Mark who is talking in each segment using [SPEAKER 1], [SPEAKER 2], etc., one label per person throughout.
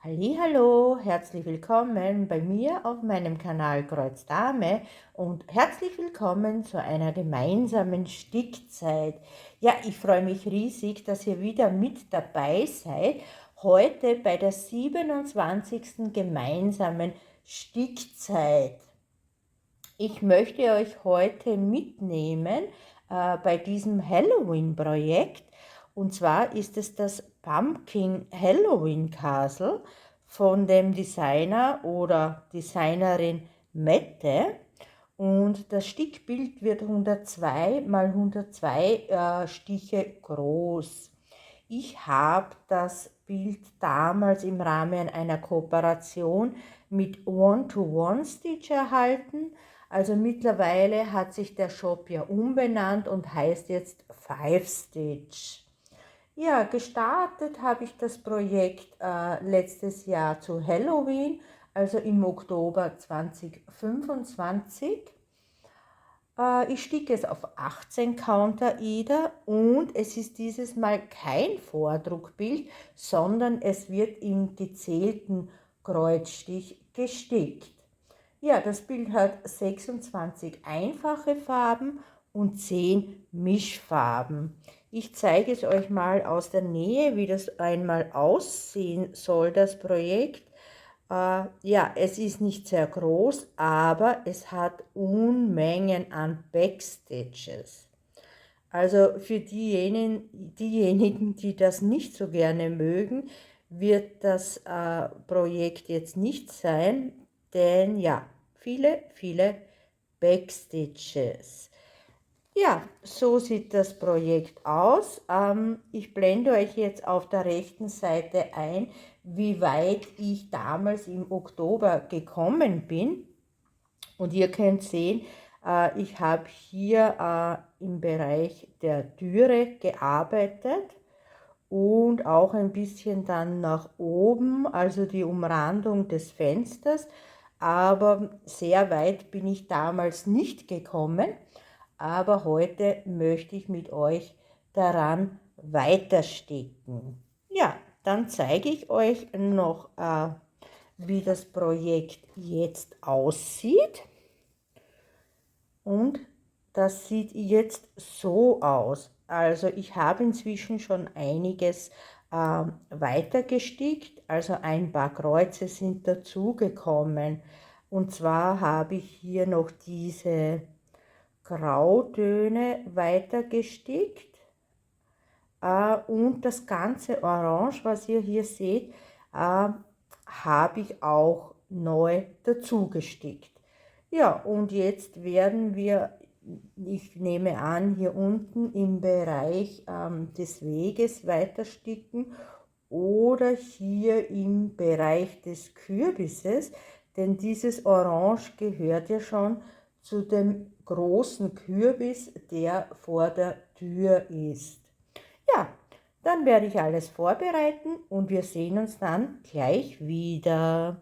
[SPEAKER 1] Hallo, herzlich willkommen bei mir auf meinem Kanal Kreuz Dame und herzlich willkommen zu einer gemeinsamen Stickzeit. Ja, ich freue mich riesig, dass ihr wieder mit dabei seid, heute bei der 27. gemeinsamen Stickzeit. Ich möchte euch heute mitnehmen bei diesem Halloween-Projekt. Und zwar ist es das Pumpkin Halloween Castle von dem Designer oder Designerin Mette. Und das Stickbild wird 102 mal 102 Stiche groß. Ich habe das Bild damals im Rahmen einer Kooperation mit One-to-One-Stitch erhalten. Also mittlerweile hat sich der Shop ja umbenannt und heißt jetzt Five Stitch. Ja, gestartet habe ich das Projekt letztes Jahr zu Halloween, also im Oktober 2025. Ich sticke es auf 18 Counter Eder und es ist dieses Mal kein Vordruckbild, sondern es wird im gezählten Kreuzstich gestickt. Ja, das Bild hat 26 einfache Farben und 10 Mischfarben. Ich zeige es euch mal aus der Nähe, wie das einmal aussehen soll, das Projekt. Ja, es ist nicht sehr groß, aber es hat Unmengen an Backstitches. Also für diejenigen, die das nicht so gerne mögen, wird das Projekt jetzt nicht sein, denn ja, viele Backstitches. Ja, so sieht das Projekt aus. Ich blende euch jetzt auf der rechten Seite ein, wie weit ich damals im Oktober gekommen bin. Und ihr könnt sehen, ich habe hier im Bereich der Türe gearbeitet und auch ein bisschen dann nach oben, also die Umrandung des Fensters. Aber sehr weit bin ich damals nicht gekommen. Aber heute möchte ich mit euch daran weitersticken. Ja, dann zeige ich euch noch, wie das Projekt jetzt aussieht. Und das sieht jetzt so aus. Also ich habe inzwischen schon einiges weiter gestickt. Also ein paar Kreuze sind dazugekommen. Und zwar habe ich hier noch diese Grautöne weiter gestickt. Und das ganze Orange, was ihr hier seht, habe ich auch neu dazu gestickt. Ja, und jetzt werden wir, ich nehme an, hier unten im Bereich des Weges weiter sticken oder hier im Bereich des Kürbisses, denn dieses Orange gehört ja schon zu dem großen Kürbis, der vor der Tür ist. Ja, dann werde ich alles vorbereiten und wir sehen uns dann gleich wieder.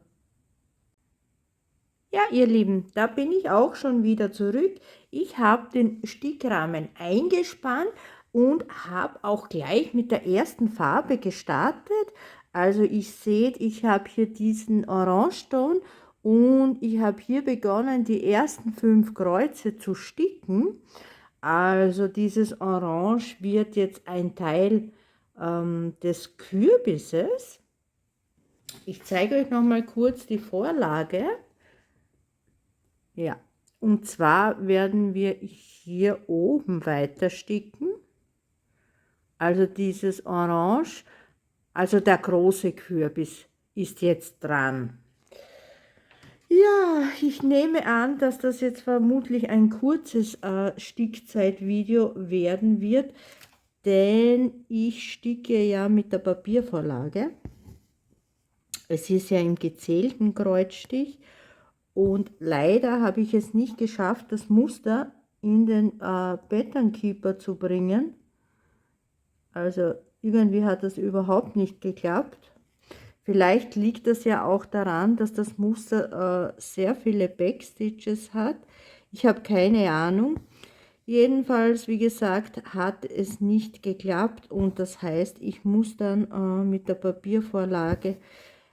[SPEAKER 1] Ja, ihr Lieben, da bin ich auch schon wieder zurück. Ich habe den Stickrahmen eingespannt und habe auch gleich mit der ersten Farbe gestartet. Also ich seht, ich habe hier diesen Orangeton und ich habe hier begonnen, die ersten 5 Kreuze zu sticken. Also dieses Orange wird jetzt ein Teil des Kürbisses. Ich zeige euch noch mal kurz die Vorlage. Ja, und zwar werden wir hier oben weiter sticken. Also dieses Orange, also der große Kürbis ist jetzt dran. Ja, ich nehme an, dass das jetzt vermutlich ein kurzes Stickzeitvideo werden wird, denn ich sticke ja mit der Papiervorlage. Es ist ja im gezählten Kreuzstich und leider habe ich es nicht geschafft, das Muster in den Pattern Keeper zu bringen. Also irgendwie hat das überhaupt nicht geklappt. Vielleicht liegt das ja auch daran, dass das Muster sehr viele Backstitches hat. Ich habe keine Ahnung. Jedenfalls, wie gesagt, hat es nicht geklappt und das heißt, ich muss dann mit der Papiervorlage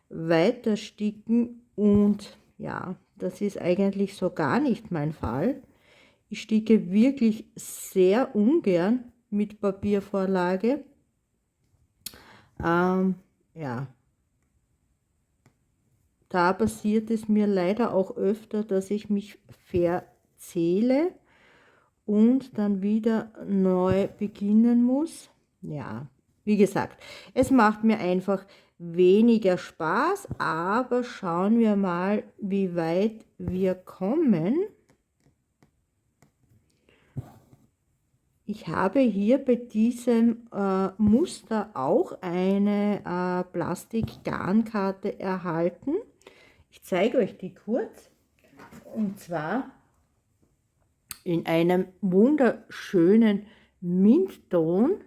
[SPEAKER 1] weiter sticken und ja, das ist eigentlich so gar nicht mein Fall. Ich sticke wirklich sehr ungern mit Papiervorlage. Ja, da passiert es mir leider auch öfter, dass ich mich verzähle und dann wieder neu beginnen muss. Ja, wie gesagt, es macht mir einfach weniger Spaß, aber schauen wir mal, wie weit wir kommen. Ich habe hier bei diesem Muster auch eine Plastik-Garnkarte erhalten. Ich zeige euch die kurz. Und zwar in einem wunderschönen Mintton.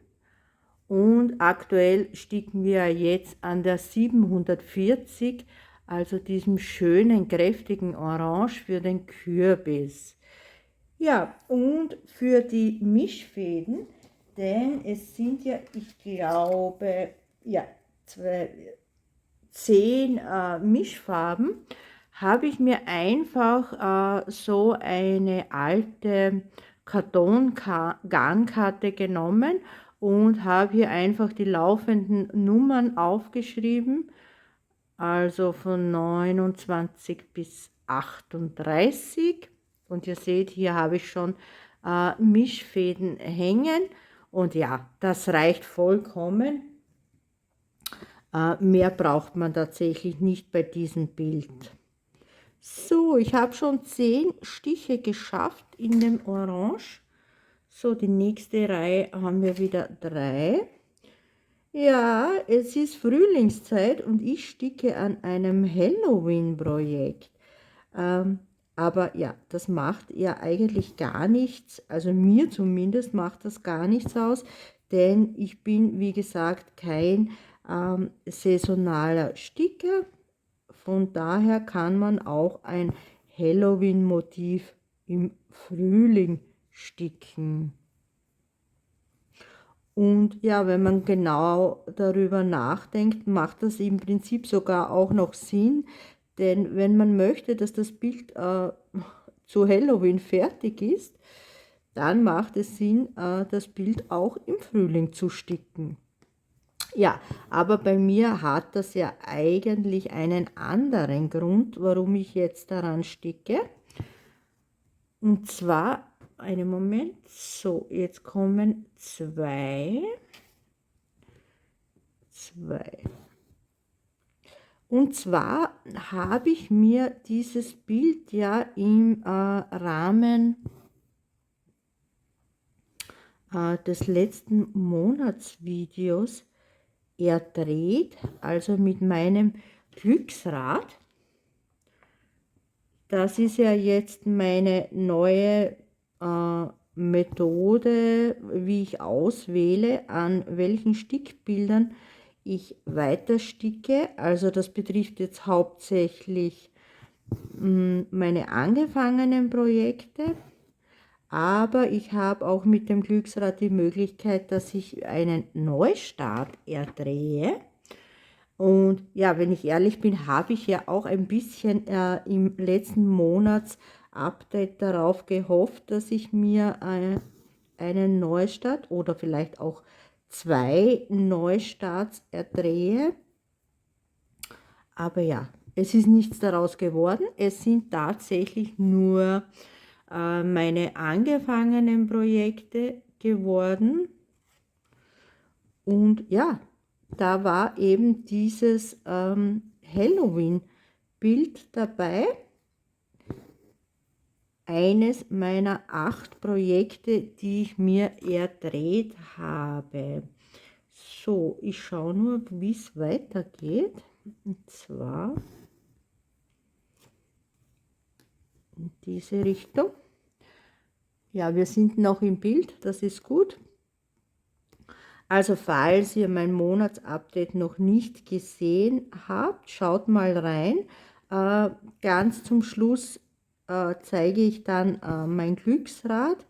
[SPEAKER 1] Und aktuell sticken wir jetzt an der 740, also diesem schönen, kräftigen Orange für den Kürbis. Ja, und für die Mischfäden, denn es sind ja, ich glaube, ja, 10 Mischfarben, habe ich mir einfach so eine alte Karton-Garnkarte genommen und habe hier einfach die laufenden Nummern aufgeschrieben, also von 29 bis 38. Und ihr seht, hier habe ich schon Mischfäden hängen und ja, das reicht vollkommen. Mehr braucht man tatsächlich nicht bei diesem Bild. So, ich habe schon 10 Stiche geschafft in dem Orange. So, die nächste Reihe haben wir wieder 3. Ja, es ist Frühlingszeit und ich sticke an einem Halloween-Projekt. Aber ja, das macht ja eigentlich gar nichts, also mir zumindest macht das gar nichts aus, denn ich bin, wie gesagt, kein saisonaler Sticker. Von daher kann man auch ein Halloween-Motiv im Frühling sticken. Und ja, wenn man genau darüber nachdenkt, macht das im Prinzip sogar auch noch Sinn, denn wenn man möchte, dass das Bild zu Halloween fertig ist, dann macht es Sinn, das Bild auch im Frühling zu sticken. Ja, aber bei mir hat das ja eigentlich einen anderen Grund, warum ich jetzt daran sticke. Und zwar, einen Moment, so, jetzt kommen 2. Und zwar habe ich mir dieses Bild ja im Rahmen des letzten Monatsvideos erdreht, also mit meinem Glücksrad. Das ist ja jetzt meine neue Methode, wie ich auswähle, an welchen Stickbildern ich weiter sticke. Also das betrifft jetzt hauptsächlich meine angefangenen Projekte. Aber ich habe auch mit dem Glücksrad die Möglichkeit, dass ich einen Neustart erdrehe. Und ja, wenn ich ehrlich bin, habe ich ja auch ein bisschen im letzten Monatsupdate darauf gehofft, dass ich mir einen Neustart oder vielleicht auch 2 Neustarts erdrehe. Aber ja, es ist nichts daraus geworden. Es sind tatsächlich nur meine angefangenen Projekte geworden. Und ja, da war eben dieses Halloween-Bild dabei. Eines meiner 8 Projekte, die ich mir erdreht habe. So, ich schaue nur, wie es weitergeht. Und zwar in diese Richtung. Ja, wir sind noch im Bild, das ist gut. Also falls ihr mein Monatsupdate noch nicht gesehen habt, schaut mal rein. Ganz zum Schluss zeige ich dann mein Glücksrad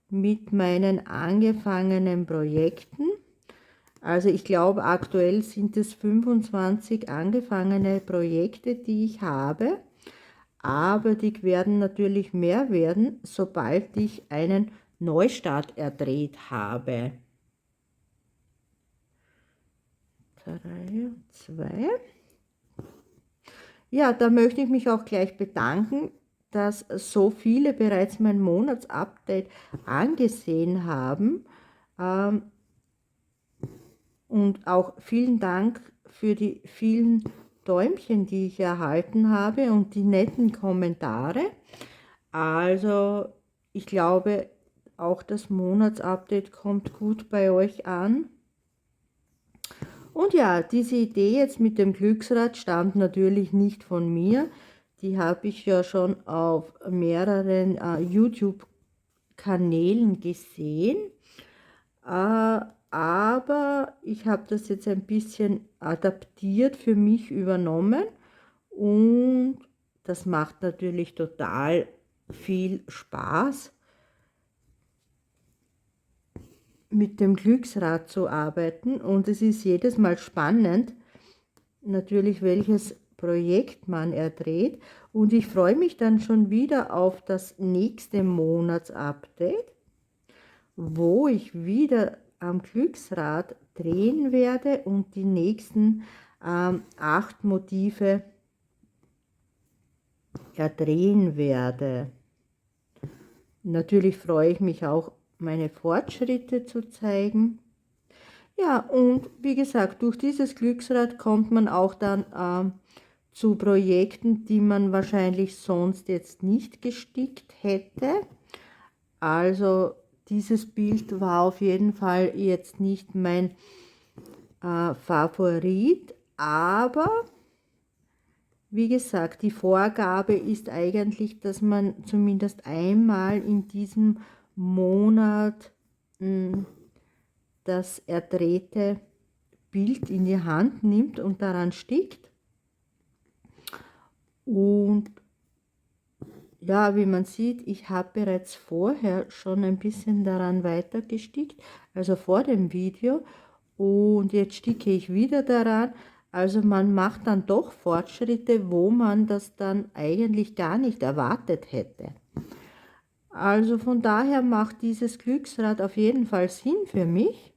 [SPEAKER 1] mit meinen angefangenen Projekten. Also ich glaube, aktuell sind es 25 angefangene Projekte, die ich habe, aber die werden natürlich mehr werden, sobald ich einen Neustart erdreht habe. 3, 2. Ja, da möchte ich mich auch gleich bedanken, dass so viele bereits mein Monatsupdate angesehen haben. Und auch vielen Dank für die vielen Däumchen, die ich erhalten habe und die netten Kommentare. Also ich glaube, auch das Monatsupdate kommt gut bei euch an. Und ja, diese Idee jetzt mit dem Glücksrad stammt natürlich nicht von mir. Die habe ich ja schon auf mehreren YouTube-Kanälen gesehen. Aber ich habe das jetzt ein bisschen adaptiert, für mich übernommen und das macht natürlich total viel Spaß, mit dem Glücksrad zu arbeiten, und es ist jedes Mal spannend, natürlich welches Projekt man erdreht, und ich freue mich dann schon wieder auf das nächste Monatsupdate, wo ich wieder am Glücksrad drehen werde und die nächsten 8 Motive erdrehen werde. Natürlich freue ich mich auch, meine Fortschritte zu zeigen. Ja, und wie gesagt, durch dieses Glücksrad kommt man auch dann zu Projekten, die man wahrscheinlich sonst jetzt nicht gestickt hätte. Also dieses Bild war auf jeden Fall jetzt nicht mein Favorit, aber wie gesagt, die Vorgabe ist eigentlich, dass man zumindest einmal in diesem Monat das erdrehte Bild in die Hand nimmt und daran stickt. Und ja, wie man sieht, ich habe bereits vorher schon ein bisschen daran weiter gestickt, also vor dem Video, und jetzt sticke ich wieder daran. Also man macht dann doch Fortschritte, wo man das dann eigentlich gar nicht erwartet hätte. Also von daher macht dieses Glücksrad auf jeden Fall Sinn für mich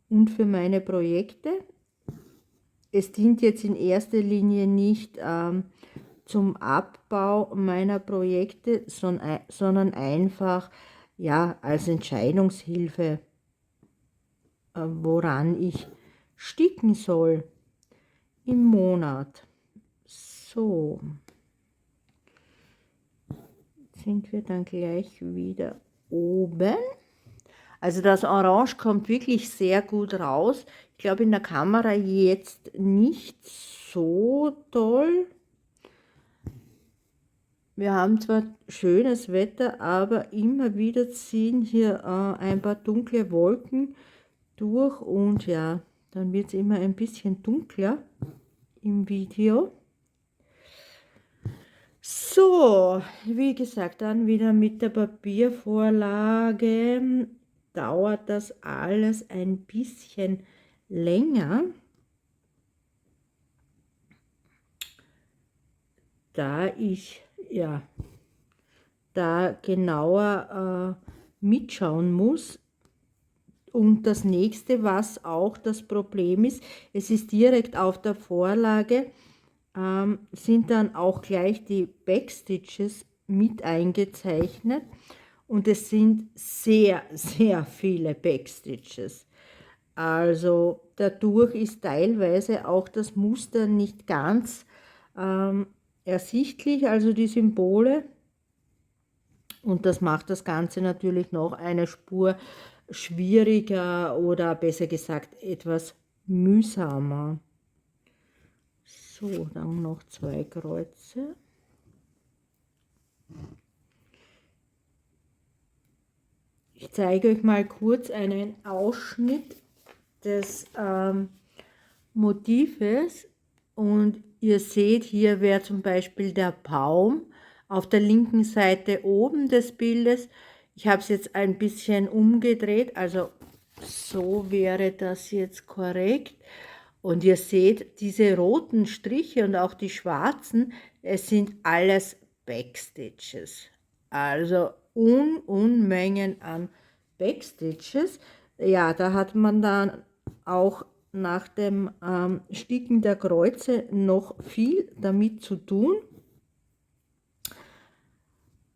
[SPEAKER 1] und für meine Projekte. Es dient jetzt in erster Linie nicht zum Abbau meiner Projekte, sondern einfach ja, als Entscheidungshilfe, woran ich sticken soll im Monat. So, sind wir dann gleich wieder oben. Also das Orange kommt wirklich sehr gut raus. Ich glaube in der Kamera jetzt nicht so toll. Wir haben zwar schönes Wetter, aber immer wieder ziehen hier ein paar dunkle Wolken durch und ja, dann wird es immer ein bisschen dunkler im Video. So, wie gesagt, dann wieder mit der Papiervorlage dauert das alles ein bisschen länger, da ich ja da genauer mitschauen muss. Und das nächste, was auch das Problem ist, es ist direkt auf der Vorlage, sind dann auch gleich die Backstitches mit eingezeichnet. Und es sind sehr, sehr viele Backstitches. Also dadurch ist teilweise auch das Muster nicht ganz ersichtlich, also die Symbole. Und das macht das Ganze natürlich noch eine Spur schwieriger oder besser gesagt etwas mühsamer. So, dann noch 2 Kreuze. Ich zeige euch mal kurz einen Ausschnitt des Motives und ihr seht, hier wäre zum Beispiel der Baum auf der linken Seite oben des Bildes. Ich habe es jetzt ein bisschen umgedreht, also So wäre das jetzt korrekt. Und ihr seht, diese roten Striche und auch die schwarzen, es sind alles Backstitches. Also Unmengen an Backstitches. Ja, da hat man dann auch nach dem Sticken der Kreuze noch viel damit zu tun.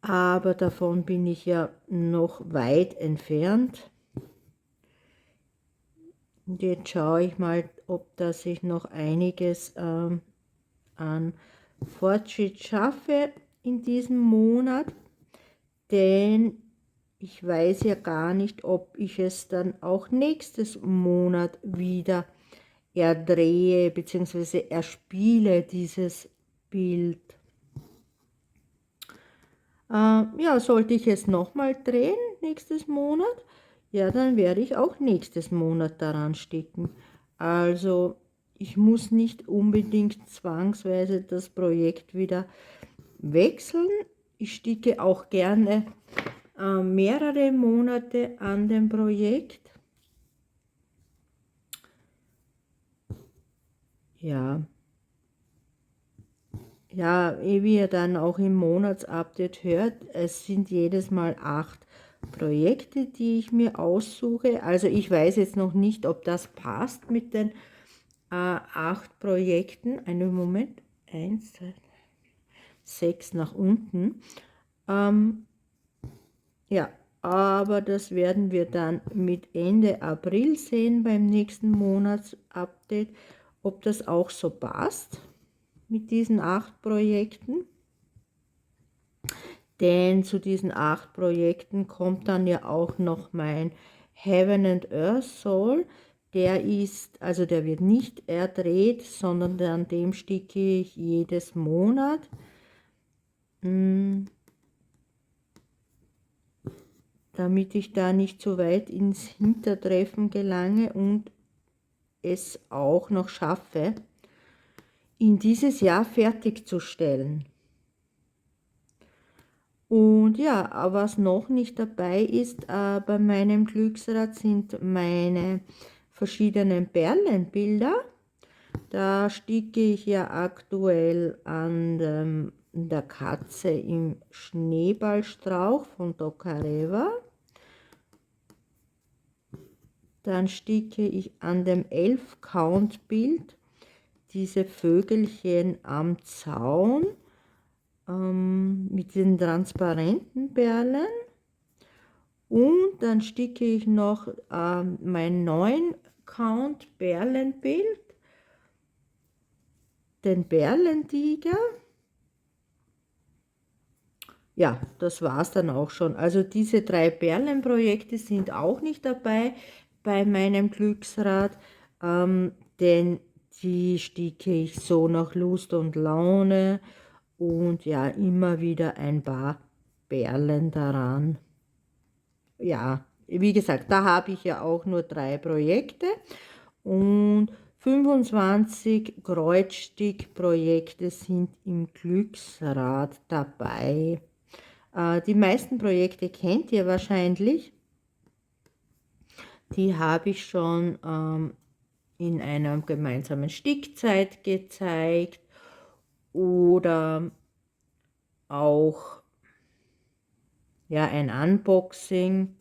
[SPEAKER 1] Aber davon bin ich ja noch weit entfernt. Und jetzt schaue ich mal, ob dass ich noch einiges an Fortschritt schaffe in diesem Monat, denn ich weiß ja gar nicht, ob ich es dann auch nächstes Monat wieder erdrehe bzw. erspiele, dieses Bild. Ja, sollte ich es nochmal drehen nächstes Monat, ja, dann werde ich auch nächstes Monat daran sticken. Also ich muss nicht unbedingt zwangsweise das Projekt wieder wechseln. Ich sticke auch gerne mehrere Monate an dem Projekt. Ja. Ja, wie ihr dann auch im Monatsupdate hört, es sind jedes Mal 8 Projekte, die ich mir aussuche. Also ich weiß jetzt noch nicht, ob das passt mit den 8 Projekten. Einen Moment, 1, 2, 6 nach unten. Ja, aber das werden wir dann mit Ende April sehen beim nächsten Monatsupdate, ob das auch so passt mit diesen 8 Projekten. Denn zu diesen 8 Projekten kommt dann ja auch noch mein Heaven and Earth Soul. Der ist, also der wird nicht erdreht, sondern an dem sticke ich jedes Monat. Damit ich da nicht so weit ins Hintertreffen gelange und es auch noch schaffe, ihn dieses Jahr fertigzustellen. Und ja, was noch nicht dabei ist bei meinem Glücksrad sind meine verschiedenen Perlenbilder. Da sticke ich ja aktuell an der Katze im Schneeballstrauch von Dokareva. Dann sticke ich an dem 11-Count-Bild diese Vögelchen am Zaun mit den transparenten Perlen. Und dann sticke ich noch mein 9-Count Perlenbild, den Perlentiger. Ja, das war es dann auch schon. Also diese 3 Perlenprojekte sind auch nicht dabei bei meinem Glücksrad, denn die sticke ich so nach Lust und Laune und ja, immer wieder ein paar Perlen daran. Ja, wie gesagt, da habe ich ja auch nur 3 Projekte und 25 Kreuzstickprojekte sind im Glücksrad dabei. Die meisten Projekte kennt ihr wahrscheinlich. Die habe ich schon in einer gemeinsamen Stickzeit gezeigt oder auch ja, ein Unboxing.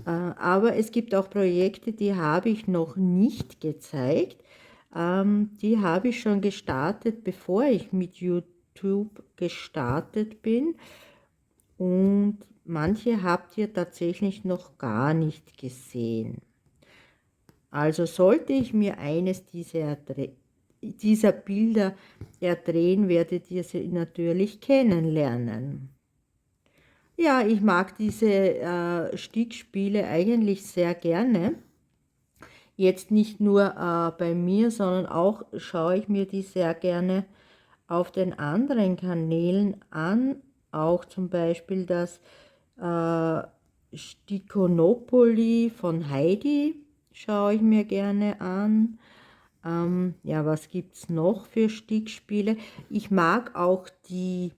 [SPEAKER 1] Aber es gibt auch Projekte, die habe ich noch nicht gezeigt. Die habe ich schon gestartet, bevor ich mit YouTube gestartet bin. Und manche habt ihr tatsächlich noch gar nicht gesehen. Also sollte ich mir eines dieser Bilder erdrehen, werdet ihr sie natürlich kennenlernen. Ja, ich mag diese Stickspiele eigentlich sehr gerne. Jetzt nicht nur bei mir, sondern auch schaue ich mir die sehr gerne auf den anderen Kanälen an. Auch zum Beispiel das Stickonopoli von Heidi schaue ich mir gerne an. Ja, was gibt es noch für Stickspiele? Ich mag auch die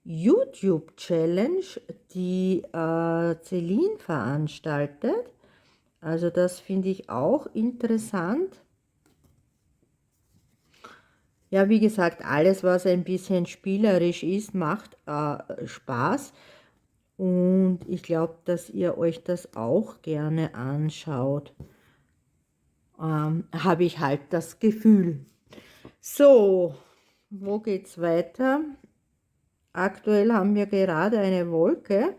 [SPEAKER 1] YouTube-Challenge, die Celine veranstaltet. Also das finde ich auch interessant. Ja, wie gesagt, alles, was ein bisschen spielerisch ist, macht Spaß. Und ich glaube, dass ihr euch das auch gerne anschaut. Habe ich halt das Gefühl. So, wo geht's weiter? Aktuell haben wir gerade eine Wolke.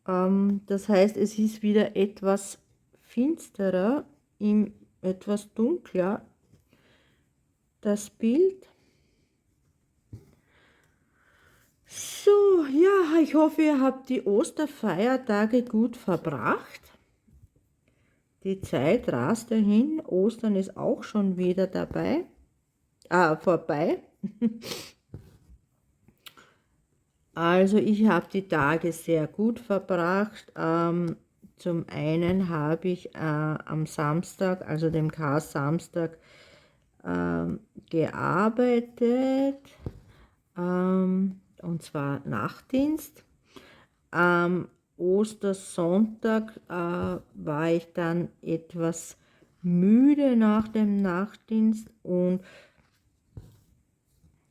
[SPEAKER 1] Das heißt, es ist wieder etwas finsterer, etwas dunkler, das Bild. So, ja, ich hoffe, ihr habt die Osterfeiertage gut verbracht. Die Zeit rast dahin, Ostern ist auch schon wieder vorbei. Also ich habe die Tage sehr gut verbracht. Zum einen habe ich am Samstag, also dem Kar-Samstag, gearbeitet, und zwar Nachtdienst. Am Ostersonntag war ich dann etwas müde nach dem Nachtdienst und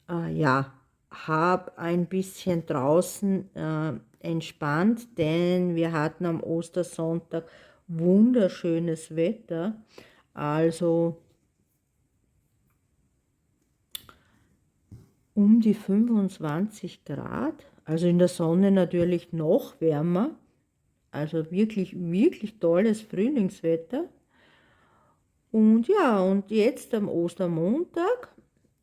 [SPEAKER 1] ja, habe ein bisschen draußen entspannt, denn wir hatten am Ostersonntag wunderschönes Wetter. Also um die 25 Grad, also in der Sonne natürlich noch wärmer, also wirklich, wirklich tolles Frühlingswetter. Und ja, und jetzt am Ostermontag,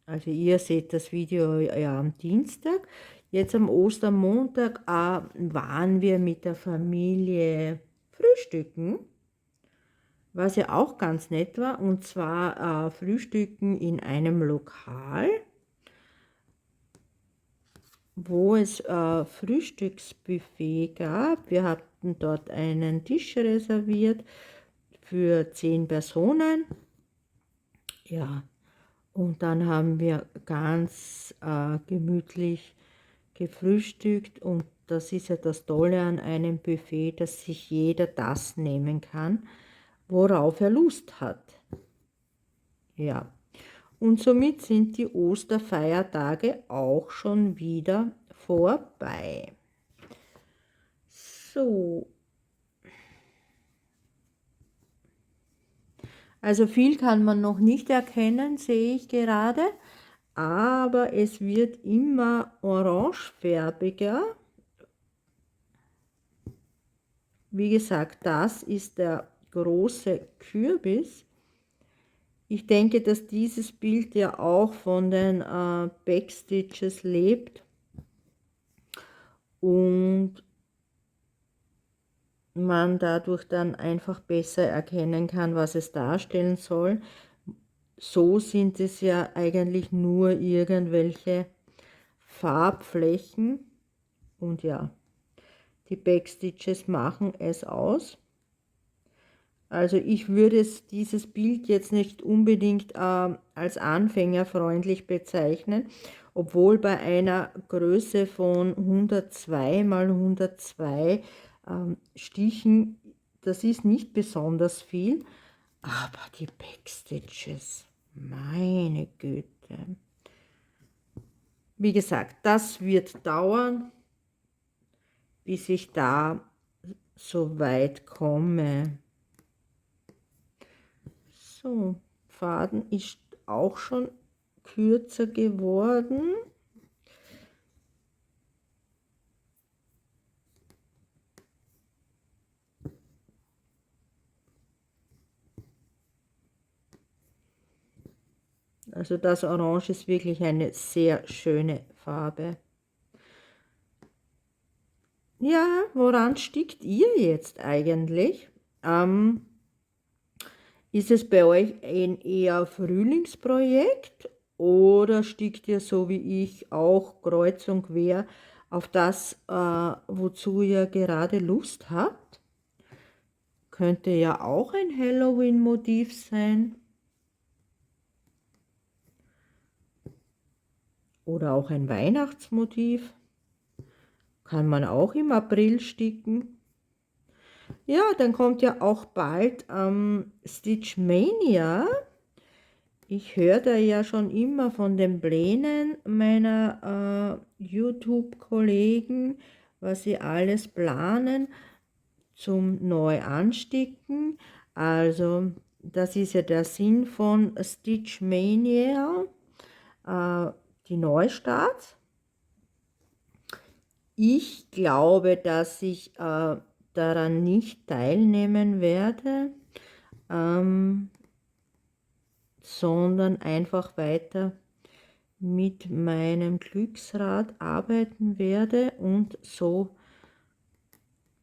[SPEAKER 1] also ihr seht das Video ja am Dienstag, jetzt am Ostermontag waren wir mit der Familie frühstücken, was ja auch ganz nett war, und zwar frühstücken in einem Lokal, wo es Frühstücksbuffet gab. Wir hatten dort einen Tisch reserviert für 10 Personen. Ja, und dann haben wir ganz gemütlich gefrühstückt, und das ist ja das Tolle an einem Buffet, dass sich jeder das nehmen kann, worauf er Lust hat. Ja, und somit sind die Osterfeiertage auch schon wieder vorbei. So, also viel kann man noch nicht erkennen, sehe ich gerade, aber es wird immer orangefärbiger. Wie gesagt, das ist der große Kürbis. Ich denke, dass dieses Bild ja auch von den Backstitches lebt und man dadurch dann einfach besser erkennen kann, was es darstellen soll. So sind es ja eigentlich nur irgendwelche Farbflächen, und ja, die Backstitches machen es aus. Also ich würde dieses Bild jetzt nicht unbedingt als anfängerfreundlich bezeichnen, obwohl bei einer Größe von 102 mal 102 Stichen, das ist nicht besonders viel, aber die Backstitches, meine Güte. Wie gesagt, das wird dauern, bis ich da so weit komme. So, Faden ist auch schon kürzer geworden. Also das Orange ist wirklich eine sehr schöne Farbe. Ja, woran stickt ihr jetzt eigentlich? Ist es bei euch ein eher Frühlingsprojekt oder stickt ihr so wie ich auch kreuz und quer auf das, wozu ihr gerade Lust habt? Könnte ja auch ein Halloween-Motiv sein. Oder auch ein Weihnachtsmotiv. Kann man auch im April sticken. Ja, dann kommt ja auch bald Stitch Mania. Ich höre da ja schon immer von den Plänen meiner YouTube-Kollegen, was sie alles planen zum Neuansticken. Also das ist ja der Sinn von Stitch Mania, die Neustarts. Ich glaube, dass ich daran nicht teilnehmen werde, sondern einfach weiter mit meinem Glücksrad arbeiten werde und so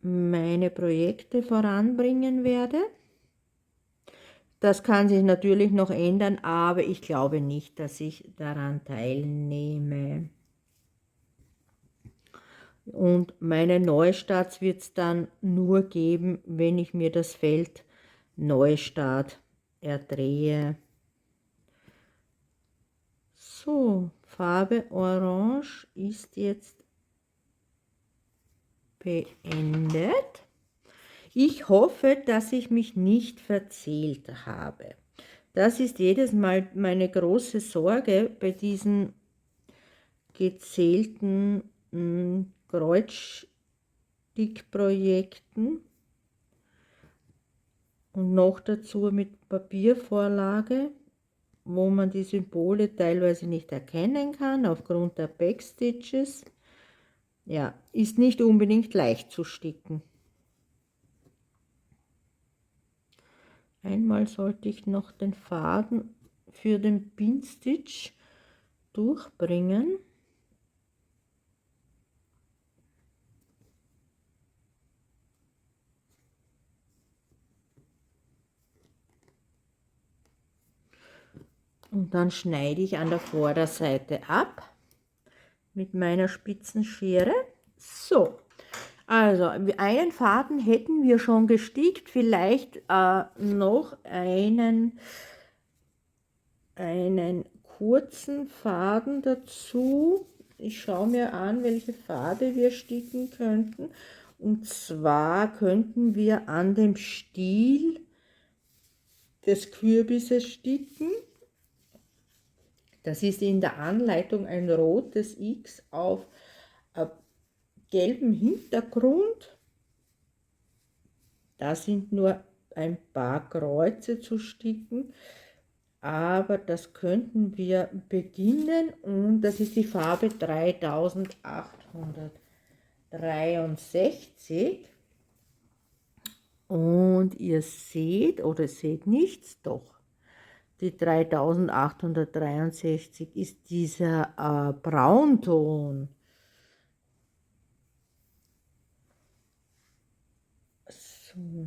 [SPEAKER 1] meine Projekte voranbringen werde. Das kann sich natürlich noch ändern, aber ich glaube nicht, dass ich daran teilnehme. Und meine Neustarts wird es dann nur geben, wenn ich mir das Feld Neustart erdrehe. So, Farbe Orange ist jetzt beendet. Ich hoffe, dass ich mich nicht verzählt habe. Das ist jedes Mal meine große Sorge bei diesen gezählten Kreuzstickprojekten und noch dazu mit Papiervorlage, wo man die Symbole teilweise nicht erkennen kann aufgrund der Backstitches. Ja, ist nicht unbedingt leicht zu sticken. Einmal sollte ich noch den Faden für den Pinstitch durchbringen. Und dann schneide ich an der Vorderseite ab mit meiner spitzen Schere. So, also einen Faden hätten wir schon gestickt, vielleicht noch einen kurzen Faden dazu. Ich schaue mir an, welche Farbe wir sticken könnten. Und zwar könnten wir an dem Stiel des Kürbisses sticken. Das ist in der Anleitung ein rotes X auf gelbem Hintergrund. Da sind nur ein paar Kreuze zu sticken, aber das könnten wir beginnen und das ist die Farbe 3863 und ihr seht oder seht nichts, doch. Die 3863 ist dieser Braunton. So.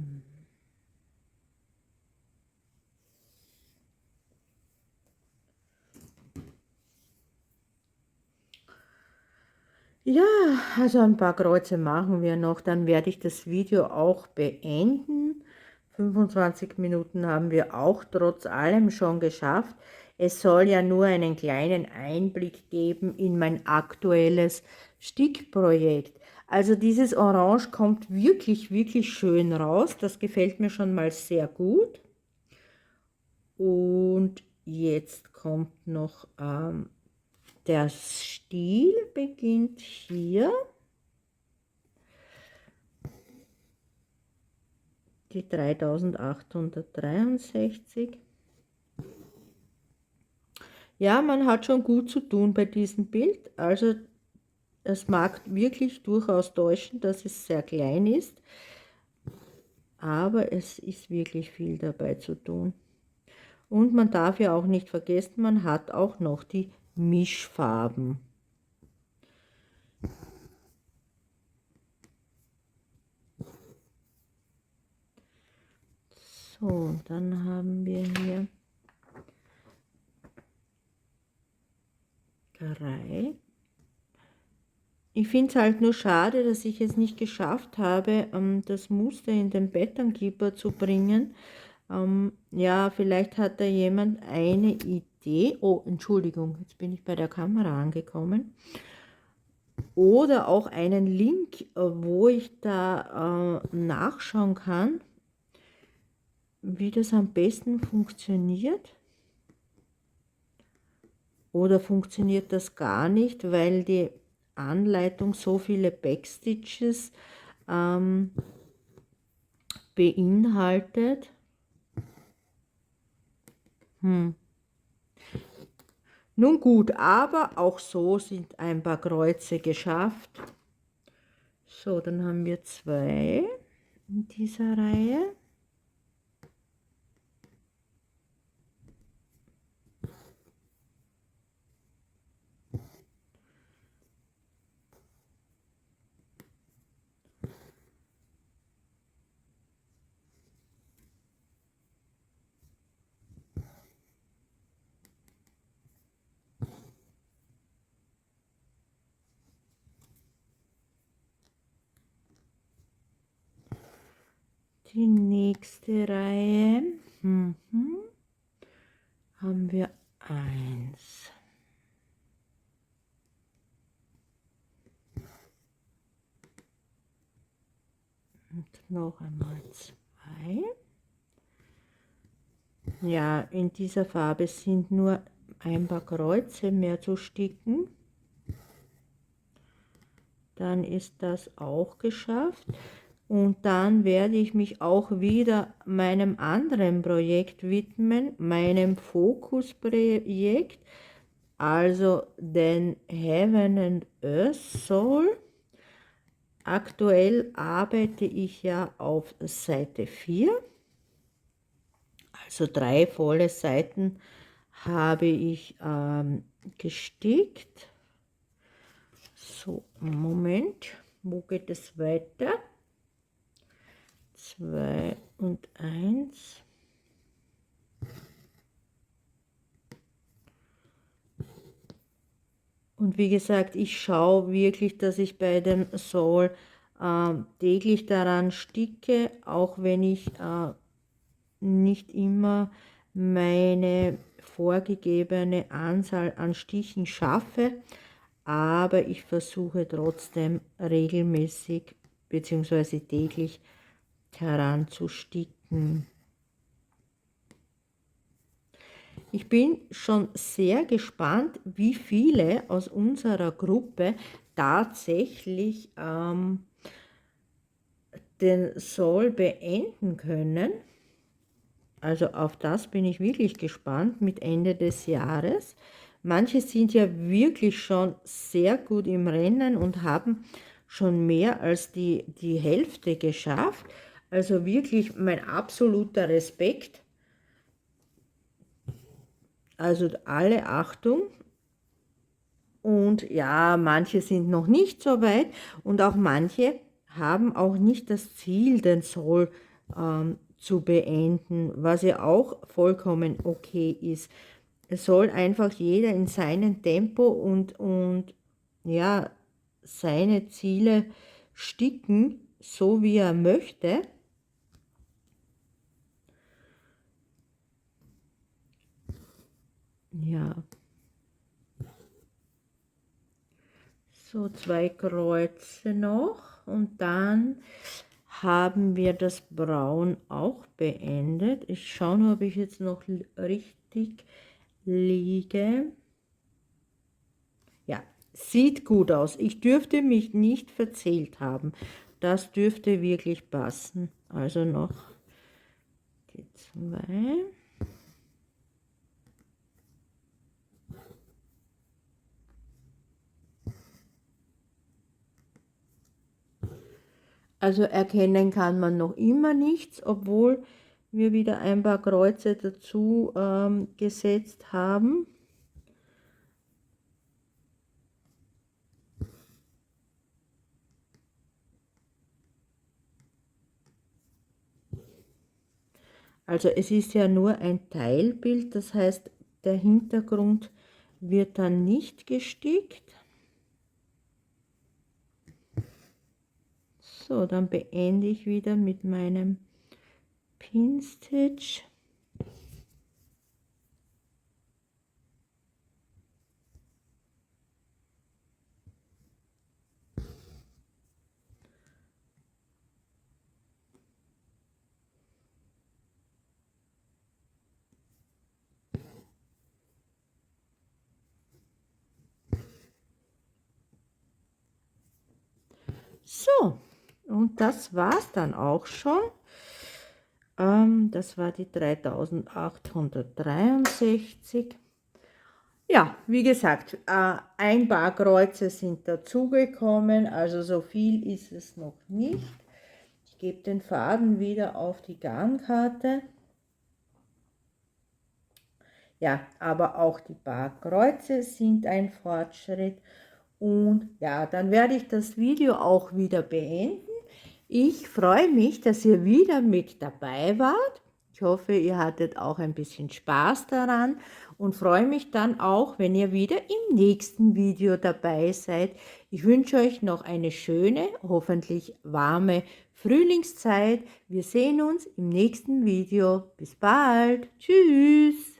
[SPEAKER 1] Ja, also ein paar Kreuze machen wir noch, dann werde ich das Video auch beenden. 25 Minuten haben wir auch trotz allem schon geschafft. Es soll ja nur einen kleinen Einblick geben in mein aktuelles Stickprojekt. Also dieses Orange kommt wirklich, wirklich schön raus. Das gefällt mir schon mal sehr gut. Und jetzt kommt noch der Stiel beginnt hier. Die 3863. Ja, man hat schon gut zu tun bei diesem Bild. Also es mag wirklich durchaus täuschen, dass es sehr klein ist. Aber es ist wirklich viel dabei zu tun. Und man darf ja auch nicht vergessen, man hat auch noch die Mischfarben. So, dann haben wir hier 3. Ich finde es halt nur schade, dass ich es nicht geschafft habe, das Muster in den Pattern Keeper zu bringen. Ja, vielleicht hat da jemand eine Idee. Oh, Entschuldigung, jetzt bin ich bei der Kamera angekommen. oder auch einen Link, wo ich da nachschauen kann, wie das am besten funktioniert. Oder funktioniert das gar nicht, weil die Anleitung so viele Backstitches beinhaltet. Nun gut, aber auch so sind ein paar Kreuze geschafft. So, dann haben wir 2 in dieser Reihe. Die nächste Reihe haben wir 1. Und noch einmal 2. Ja, in dieser Farbe sind nur ein paar Kreuze mehr zu sticken. Dann ist das auch geschafft. Und dann werde ich mich auch wieder meinem anderen Projekt widmen, meinem Fokusprojekt, also den Heaven and Earth Soul. Aktuell arbeite ich ja auf Seite 4, also 3 volle Seiten habe ich gestickt. So, Moment, wo geht es weiter? 2 und 1. Und wie gesagt, ich schaue wirklich, dass ich bei dem Soul täglich daran sticke, auch wenn ich nicht immer meine vorgegebene Anzahl an Stichen schaffe, aber ich versuche trotzdem regelmäßig bzw. täglich heranzusticken. Ich bin schon sehr gespannt, wie viele aus unserer Gruppe tatsächlich den Soul beenden können. Also auf das bin ich wirklich gespannt mit Ende des Jahres. Manche sind ja wirklich schon sehr gut im Rennen und haben schon mehr als die Hälfte geschafft. Also wirklich mein absoluter Respekt. Also alle Achtung. Und ja, manche sind noch nicht so weit und auch manche haben auch nicht das Ziel, den Soul zu beenden, was ja auch vollkommen okay ist. Es soll einfach jeder in seinem Tempo und ja, seine Ziele sticken, so wie er möchte. Ja. So, 2 Kreuze noch und dann haben wir das Braun auch beendet. Ich schaue nur, ob ich jetzt noch richtig liege. Ja, sieht gut aus. Ich dürfte mich nicht verzählt haben. Das dürfte wirklich passen. Also noch die 2. Also erkennen kann man noch immer nichts, obwohl wir wieder ein paar Kreuze dazu gesetzt haben. Also es ist ja nur ein Teilbild, das heißt, der Hintergrund wird dann nicht gestickt. So, dann beende ich wieder mit meinem Pinstitch. So, und das war's dann auch schon. Das war die 3863. Ja, wie gesagt, ein paar Kreuze sind dazugekommen, also so viel ist es noch nicht. Ich gebe den Faden wieder auf die Garnkarte. Ja, aber auch die paar Kreuze sind ein Fortschritt. Und ja, dann werde ich das Video auch wieder beenden. Ich freue mich, dass ihr wieder mit dabei wart. Ich hoffe, ihr hattet auch ein bisschen Spaß daran und freue mich dann auch, wenn ihr wieder im nächsten Video dabei seid. Ich wünsche euch noch eine schöne, hoffentlich warme Frühlingszeit. Wir sehen uns im nächsten Video. Bis bald. Tschüss.